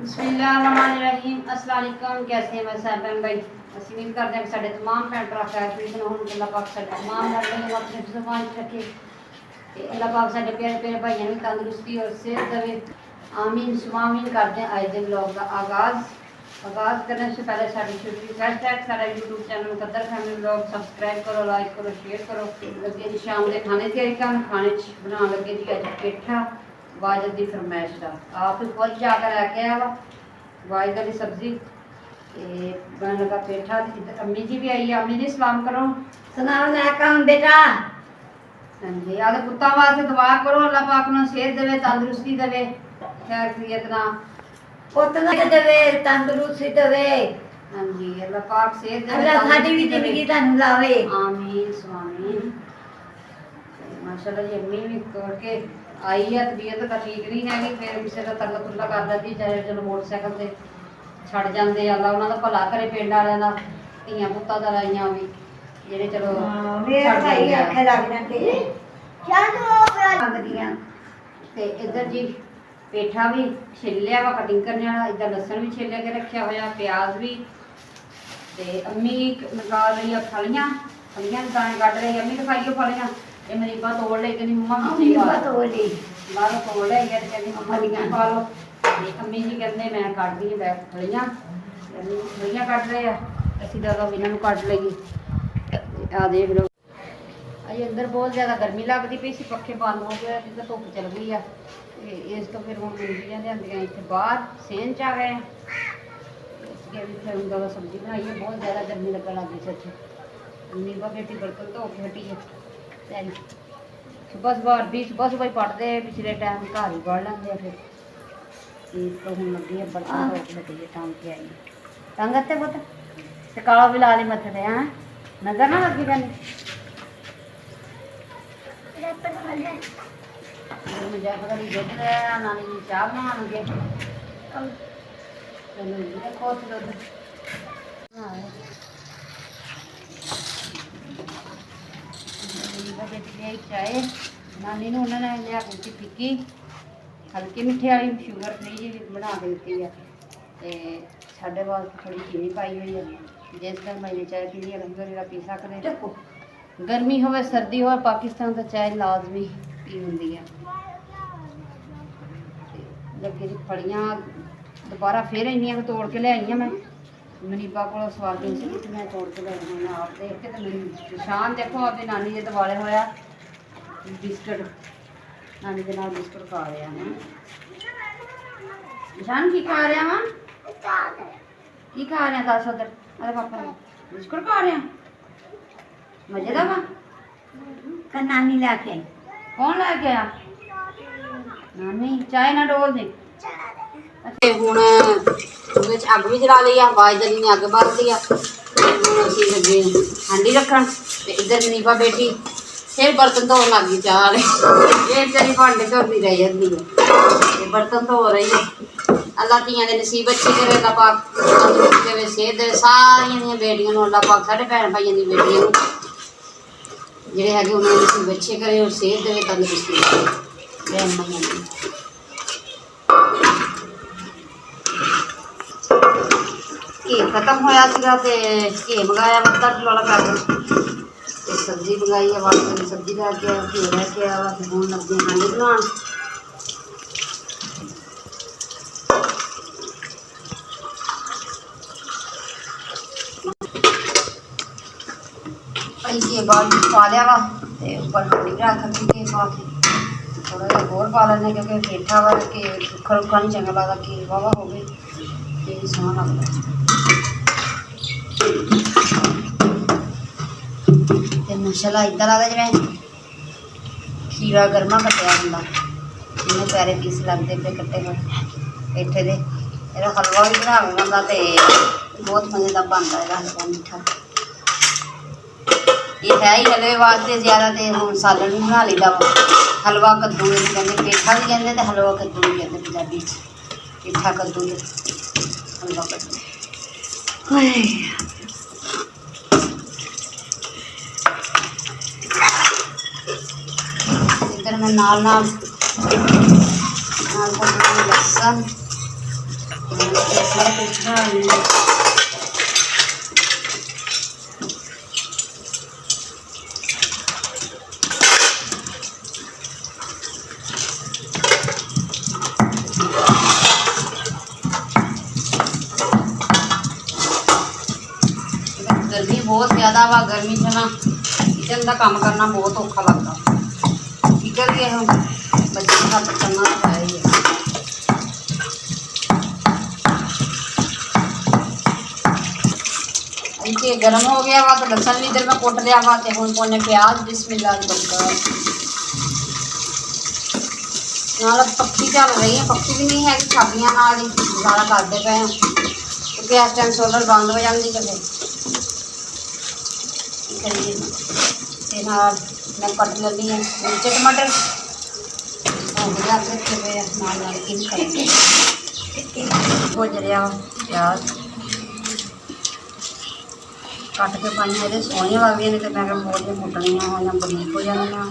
बिस्मिल्लाहिर्रहमानिर्रहीम। अस्सलाम वालेकुम। कैसे हैं मैं साहब भाई? ਅਸੀਂ ਉਮੀਦ ਕਰਦੇ ਹਾਂ ਕਿ ਸਾਡੇ तमाम ਭੈਣ ਭਰਾ ਖੈਰ ਖੁਸ਼ ਹੋਣ। ਅੱਲਾਹ ਪਾਕ ਸਾਡੇ तमाम घर में अपने जुबान रखे ਤੇ ਅੱਲਾਹ ਪਾਕ ਸਾਡੇ ਪਿਆਰੇ ਪਿਆਰੇ ਭਾਈਆਂ ਨੂੰ ਤੰਦਰੁਸਤੀ ਔਰ ਸਿਹਤ ਦੇਵੇ। आमीन सुमामीन। करते हैं आज के ब्लॉग का आगाज़ करने से पहले साड़ी छोटी रिक्वेस्ट है सारा यूट्यूब चैनल मुकद्दर फैमिली ब्लॉग सब्सक्राइब करो, लाइक करो, शेयर करो। लगे जी शाम के खाने तैयारी कर खाने बना लगे जी अज पेठा वाजद की फरमाइश का आप खुद जाकर लैके आया वा वाजद की सब्जी बन लगा पेठा। अम्मी जी भी आई है, अम्मी जी सलाम करो। सलाम अलैकुम बेटा। हाँ जी आदे पुत्ता वास्ते दुआ करो अल्लाह पाक नूं सेहत देवे, तंदुरुस्ती देवे, खैर खैरियत ना पुत्त देवे, तंदुरुस्ती देवे। हाँ जी अल्लाह पाक सेहत देवे, अल्लाह साडी भी जिंदगी तानू लावे। आमीन स्वामीन। माशाल्लाह जी अम्मी भी तोड़ के आई है, तबीयत तो ठीक नहीं हैगी, फिर किसी का तरला तुरला कर दिंदी चाहे चलो मोटरसाइकिल से छड़ जाते अल्लाह उन्होंने भला करे पिंड वाले का धियां पुत्तां दा लाइयां भी जेह्ड़े चलो आखे लग जाते ते इधर जी पेठा भी छिल लिया वा कटिंग करने वाला, इधर लसन भी छिल के रखा हुआ, प्याज भी ते अम्मी निकाल रही है फलियां फलियां दाने कट रही है। अम्मी तो खाइयो फलियां ये मरीबा तोड़ ले कहती मम्मा बाहरों तोड़ ले कहती मम्मा फलियां खा लो। अम्मी जी कहते मैं कट दी बैग फलियां फलियां कट रहे हैं असी दादा इन्हों कट लईए। आ देख लो अजे अंदर बहुत ज़्यादा गर्मी लगती पई सी, पखे बंद हो गए जिधर धुप चल गई है इस तो फिर हम मुंडियाँ लिया इतने बाहर सेन च आ गए इसलिए भी फिर दादा सब्जी बनाई है। बहुत ज़्यादा गर्मी लगन लग गई सच। नीबा बेटी बर्तन धो के हटी है सुबह सुबह भी सुबह सुबह ही पढ़ते पिछले टाइम घर ही पढ़ लेंगे फिर तो हम लगी है बर्तन धो के हटी है टांग के आई तंग ते पुत ते काला भी ला ली मत्थे ते हैं नजर ना लगी कहनी मुझे पता नहीं दुध लिया नानी जी चाह बना लगे चलो देखो दुध चाय नानी ने उन्होंने लिया दी फिक्की हल्की मिठे वाली शुगर फ्री जी बना के दी है तो साढ़े वास्ते थोड़ी चीनी पाई हुई है जिस टाइम मैंने चाय पी ली रंग पी सकते गर्मी हो सर्दी हो पाकिस्तान तो चाय लाजमी पी होंगी है। लगे जी फड़ियाँ दोबारा फिर इन्नियां तोड़ के लियाई मैं मनीबा को स्वाद सी मैं तोड़ के लाई मैं आप देख के तो मेरी निशान देखो अपनी नानी के दिवाले होया बिस्कुट नानी के नाल बिस्कुट खा रहा है निशान की खा रहा वा की खा रहे दस उधर अरे पापा बिस्कुट खा रहे मजे का वा नानी लैके कौन लैके आया नानी चाय ना डोल दे ਹੁਣ ਉਹਦੇ ਚ ਅੱਗ ਵੀ ਜਲਾ ਲਈ ਆ ਆਵਾਜ਼ ਜਲੀ ਨੇ ਅੱਗ ਬਾਲ ਲਈ ਆ ਹੁਣ ਅਸੀਂ ਲੱਗੇ ਹਾਂਡੀ ਰੱਖਣ ਤੇ ਇੱਧਰ ਨੀਬਾ ਬੇਟੀ ਫਿਰ ਬਰਤਨ ਧੋਣ ਲੱਗ ਗਈ ਚਾਹ ਵਾਲੇ ਇਹ ਵਿਚਾਰੀ ਭਾਂਡੇ ਧੋਂਦੀ ਰਹਿ ਜਾਂਦੀ ਹੈ ਤੇ ਬਰਤਨ ਧੋ ਰਹੀ ਹੈ। ਅੱਲਾਹ ਧੀਆਂ ਦੇ ਨਸੀਬ ਅੱਛੇ ਕਰੇ ਅੱਲਾਹ ਪਾਕ ਤੰਦਰੁਸਤੀ ਦੇਵੇ ਸਿਹਤ ਦੇਵੇ ਸਾਰੀਆਂ ਦੀਆਂ ਬੇਟੀਆਂ ਨੂੰ ਅੱਲਾਹ ਪਾਕ ਸਾਡੇ ਭੈਣ ਭਾਈਆਂ ਦੀ ਬੇਟੀਆਂ ਨੂੰ ਜਿਹੜੇ ਹੈਗੇ ਉਹਨਾਂ ਦੇ ਨਸੀਬ ਅੱਛੇ ਕਰੇ ਔਰ ਸਿਹਤ ਦੇਵੇ ਤੰਦਰੁਸਤੀ ਦੇਵੇ ਭੈਣ ਭਾਈਆਂ ਦੀ। घी खत्म होया सीगा ते घी मंगाया अद्धा किलो वाला पैकेट ते सब्जी मंगाई है वास्ते सब्जी लैके आया घी लैके आया वा हूँ लगे हांडी बनान। जी बाल पा लिया वा ते उपर हांडी रख के पा के थोड़ा जिहा होर पा लेने क्योंकि पेठा वा कि रुखा रुखा नहीं चंगा लगता घी वाहवा हो गए तो सोहना लगता माशाल्लाह इदा लगता जिवें खीरा गर्मा कट्टिया होंदा इन्ने प्यारे पीस लगते पे कट्टे हुए पेठे दे। ਇਹਦਾ हलवा भी बनावे बंदा तो बहुत मज़े का बनता है हलवा मीठा। ये है ही हलवे वास्ते ज़्यादा तो हम सालन भी बना लीदा वा हलवा कद्दू भी कहते पेठा भी कहते तो हलवा कद्दू भी कहते पंजाबी पेठा कद्दू हलवा कद्दू। इधर मैं नाल लहसुन गर्मी बहुत ज़्यादा वा गर्मी च ना किचन का काम करना बहुत औखा लगता की करिए हम बच्चे का तो करना तो है ही है। इनके गर्म हो गया वा तो लसन भी इधर में कुट लिया वा तो हम पौने प्याज बिस्मिल्लाह नाल पक्की चल रही है पक्की भी नहीं है छाबियां नाल ही गुजारा करते पे हैं क्योंकि इस टाइम सोलर बंद हो जाती तो फिर मैं कट लगी है नीचे टमाटर हो जरिया प्याज कट के पाइया ये सोहनिया लगदियां नहीं तो मैं बहुत मुटनिया हो या बरीक हो जानिया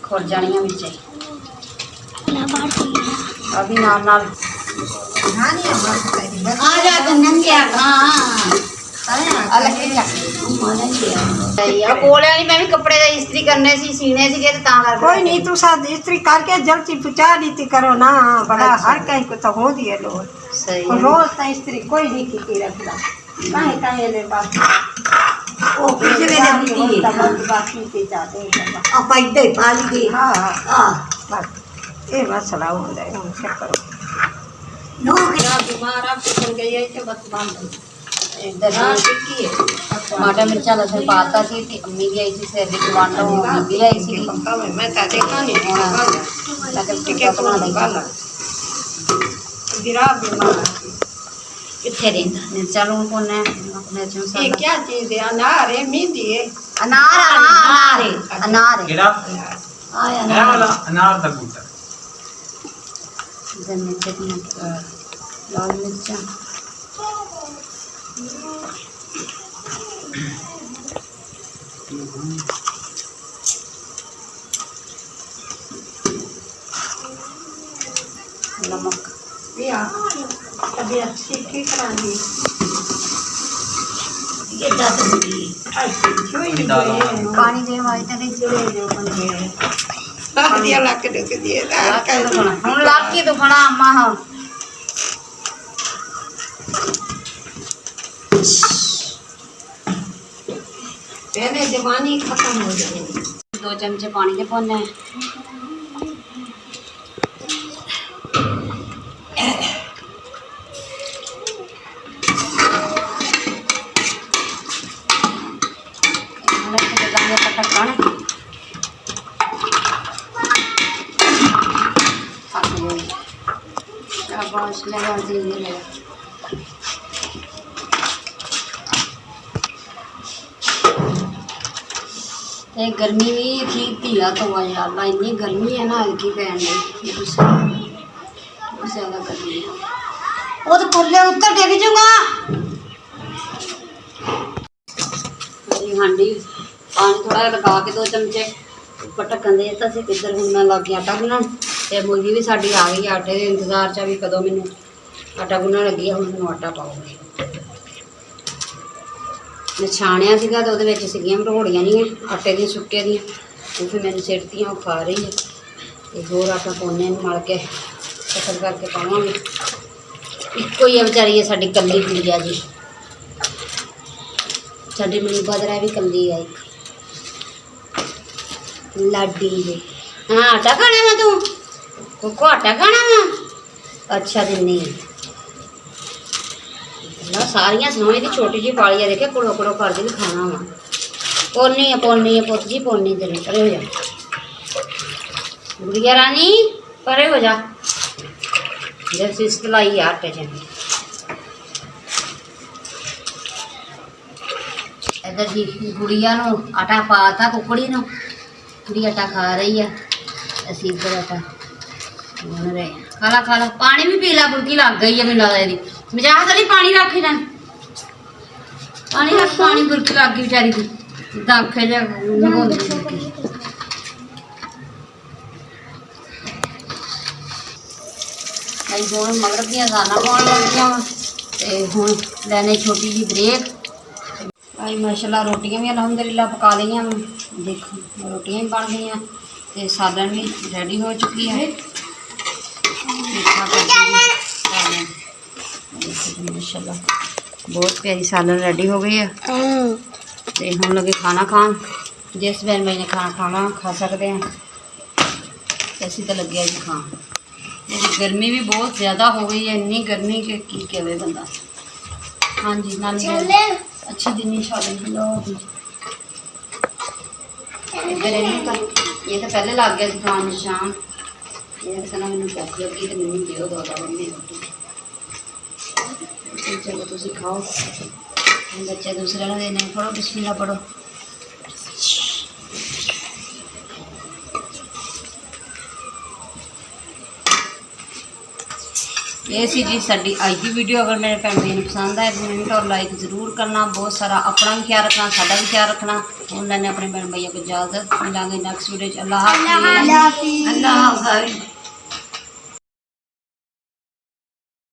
खुर जानिया बिच अभी नाल बोलिया नहीं मैं भी कपड़े इस्त्री करने सी सीने सी कोई नहीं तू सब इस्त्री करके जल्दी पहुंचा दी करो ना बड़ा हर कहीं को तो हो दिए लोग रोज तो इस्त्री कोई नहीं की रखता कहीं कहीं ले पास ओ पिछले ने दी बाकी के जाते अब पैदे पाली दी हां हां बस ये मसला होता है क्या करो नो क्या बीमार आप चल गई है तो बस बंद टमाटर मिर्चा लसन पाता सी ते अम्मी भी आई सी सहेली टमाटर भी आई सी मैं तो देखा नहीं गिरा बीमार किथे रहंदा मिर्चा लून कोने अपने च ये क्या चीज है अनार है मेहंदी है अनार अनार अनार केड़ा आया है वाला अनार दा बूटा इधर मिर्च लाल मिर्चा नमक या तबीयत ठीक करा दी ये दाद दी पानी देने वाली तो नहीं चले जो बंदे दिया ला के दे दिए हम लाग के तो खाना अम्मा हाँ पहले जवानी खत्म हो जाएगी 2 चमचे पानी के पाने गर्मी भी ठीक थी तो अल्लाह इन्नी गर्मी है ना हल्की पैन बहुत ज़्यादा गर्मी है वो तो खुले उत्तर टेक जूंगा हांडी पानी थोड़ा लगा के 2 चमचे ऊपर ढक्कन दे दिता सी किधर हूँ मैं लग गया आटा गुनन ते मुर्गी भी साडी आ गई आटे के इंतजार च भी कदों मैनू आटा गुनन लगी है हुण मैनू आटा पाऊंगी मैं छाणिया सीगा तो उहदे विच सीगियां भटोड़ियां नहीं आटे दी सुक्के दी वो फिर मैंने सिटतियां वो खा रही है तो होर आटा पाउने मल के फसल करके पावांगे इक्को ही है बेचारी है साडी कल्ली गुड़िया जी साडी मनी बदरा भी कल्ली है एक लाडी है हाँ आटा खाना वा तू को आटा खाना वा अच्छा दिनी ना सारिया समझ दी छोटी जी पाली है देखे कुड़ो कुड़ो कर दी खाना वा पौनी है पुत जी पौनी तेरे परे हो जा गुड़िया रानी परे हो जा जैसे सिलाई आटे च इधर जी गुड़िया नो आटा पाता कुकड़ी नो कुड़ी आटा खा रही है असी इधर आटा गुन रहे खा ला पानी भी पी ला बुड़की लग गई है मैंने लगता मजाक करी पानी रख ना पानी रख पानी बुड़की लग गई बेचारी की दाखे जा ਅਸੀਂ ਦੋਵੇਂ ਮਗਰ ਦੀਆਂ ਜ਼ਾਨਾ ਪਾਉਣ ਲੱਗੀਆਂ ਵਾ ਤੇ ਹੁਣ ਲੈਣੇ ਛੋਟੀ ਜਿਹੀ ਬ੍ਰੇਕ। ਅਸੀਂ ਮਾਸ਼ਾਅੱਲਾ ਰੋਟੀਆਂ ਵੀ ਅਲਹਮਦੁਲਿਲਾ ਪਕਾ ਲਈਆਂ ਵਾ। ਦੇਖੋ ਰੋਟੀਆਂ ਵੀ ਬਣ ਗਈਆਂ ਤੇ ਸਾਲਣ ਵੀ ਰੈਡੀ ਹੋ ਚੁੱਕੀ ਹੈ। ਮਾਸ਼ਾਅੱਲਾ ਬਹੁਤ ਪਿਆਰੀ ਸਾਲਣ ਰੈਡੀ ਹੋ ਗਈ ਆ ਤੇ ਹੁਣ ਲੱਗੇ ਖਾਣਾ ਖਾਣ। ਜਿਸ ਬੈਨ ਮੈਂ ਨੇ ਖਾਣਾ ਖਾ ਸਕਦੇ ਹਾਂ ਤੇ ਅਸੀਂ ਤਾਂ ਲੱਗਿਆ ਜੀ ਖਾਣ। ਗਰਮੀ ਵੀ ਬਹੁਤ ਜ਼ਿਆਦਾ ਹੋ ਗਈ ਹੈ, ਇੰਨੀ ਗਰਮੀ ਕਿ ਕੀ ਕਹੇ ਬੰਦਾ। ਹਾਂਜੀ ਨਾਨੀ अच्छी दिन लो जी इधर ये तो पहले लग गया खान निशान। ये कहना मैंने भुख लगी तो मैंने दो दो रोटी। चलो तुम खाओ, बच्चे दूसरे ने देने। पढ़ो बिस्मिल्लाह पढ़ो। ये सी जी साडी अज की वीडियो। अगर मेरे भैन भाई पसंद आए कमेंट और लाइक जरूर करना। बहुत सारा अपना भी ख्याल रखना, साडा भी ख्याल रखना। हम लैने अपने भैन भाइयों को इजाजत, मिलांगे नेक्स्ट वीडियो। अल्लाह हाफिज़।